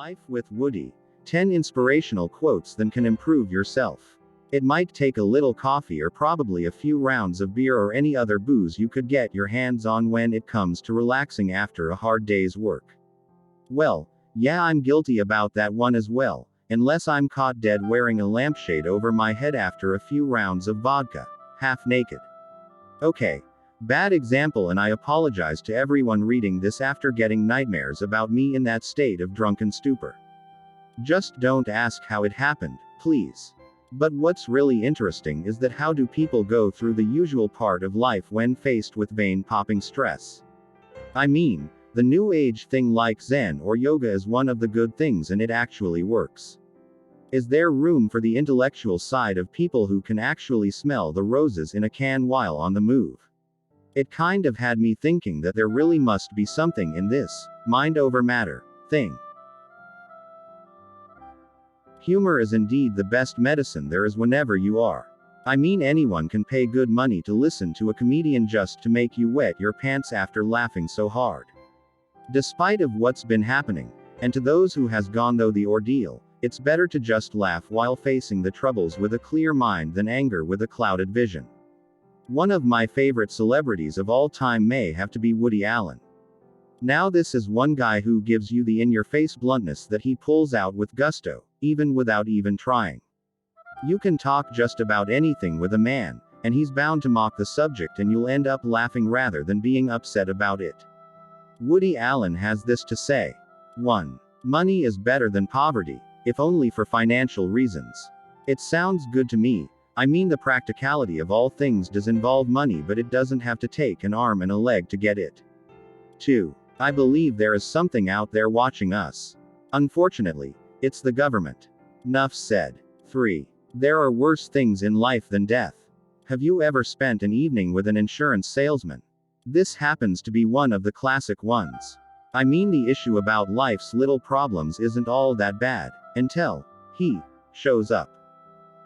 Life with Woody. 10 inspirational quotes that can improve yourself. It might take a little coffee or probably a few rounds of beer or any other booze you could get your hands on when it comes to relaxing after a hard day's work. Well, yeah, I'm guilty about that one as well, unless I'm caught dead wearing a lampshade over my head after a few rounds of vodka, half naked. Okay. Bad example, and I apologize to everyone reading this after getting nightmares about me in that state of drunken stupor. Just don't ask how it happened, please. But what's really interesting is that how do people go through the usual part of life when faced with vein-popping stress? I mean, the new age thing like Zen or yoga is one of the good things and it actually works. Is there room for the intellectual side of people who can actually smell the roses in a can while on the move? It kind of had me thinking that there really must be something in this mind over matter thing. Humor is indeed the best medicine there is whenever you are. I mean, anyone can pay good money to listen to a comedian just to make you wet your pants after laughing so hard. Despite of what's been happening, and to those who has gone through the ordeal, it's better to just laugh while facing the troubles with a clear mind than anger with a clouded vision. One of my favorite celebrities of all time may have to be Woody Allen. Now this is one guy who gives you the in-your-face bluntness that he pulls out with gusto, even without even trying. You can talk just about anything with a man, and he's bound to mock the subject and you'll end up laughing rather than being upset about it. Woody Allen has this to say. 1. Money is better than poverty, if only for financial reasons. It sounds good to me. I mean, the practicality of all things does involve money, but it doesn't have to take an arm and a leg to get it. 2. I believe there is something out there watching us. Unfortunately, it's the government. Nuff said. 3. There are worse things in life than death. Have you ever spent an evening with an insurance salesman? This happens to be one of the classic ones. I mean, the issue about life's little problems isn't all that bad, until he shows up.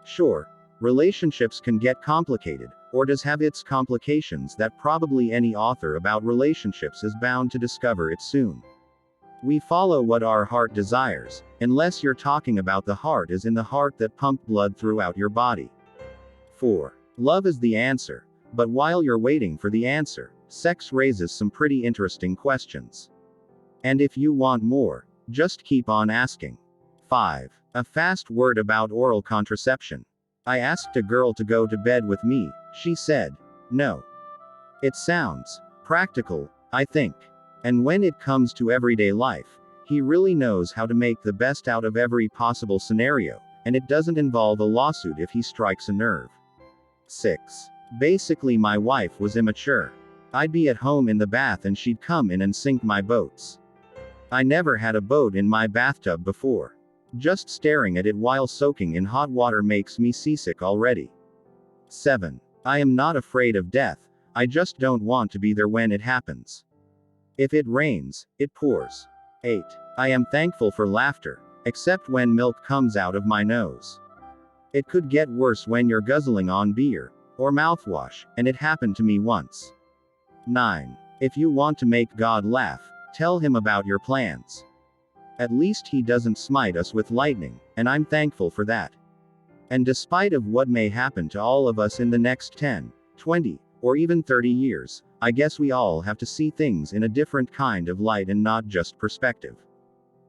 Sure, relationships can get complicated, or does have its complications that probably any author about relationships is bound to discover it soon. We follow what our heart desires, unless you're talking about the heart as in the heart that pumped blood throughout your body. 4. Love is the answer, but while you're waiting for the answer, sex raises some pretty interesting questions. And if you want more, just keep on asking. 5. A fast word about oral contraception. I asked a girl to go to bed with me, she said, no. It sounds practical, I think. And when it comes to everyday life, he really knows how to make the best out of every possible scenario, and it doesn't involve a lawsuit if he strikes a nerve. 6. Basically, my wife was immature. I'd be at home in the bath and she'd come in and sink my boats. I never had a boat in my bathtub before. Just staring at it while soaking in hot water makes me seasick already. 7. I am not afraid of death, I just don't want to be there when it happens. If it rains, it pours. 8. I am thankful for laughter, except when milk comes out of my nose. It could get worse when you're guzzling on beer or mouthwash, and it happened to me once. 9. If you want to make God laugh, tell him about your plans. At least he doesn't smite us with lightning, and I'm thankful for that. And despite of what may happen to all of us in the next 10, 20, or even 30 years, I guess we all have to see things in a different kind of light and not just perspective.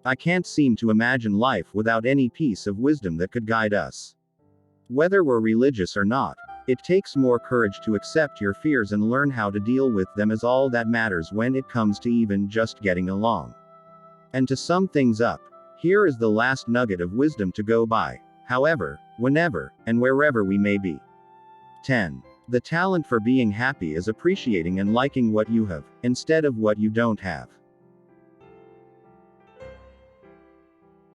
I can't seem to imagine life without any piece of wisdom that could guide us. Whether we're religious or not, it takes more courage to accept your fears and learn how to deal with them is all that matters when it comes to even just getting along. And to sum things up, here is the last nugget of wisdom to go by, however, whenever, and wherever we may be. 10. The talent for being happy is appreciating and liking what you have, instead of what you don't have.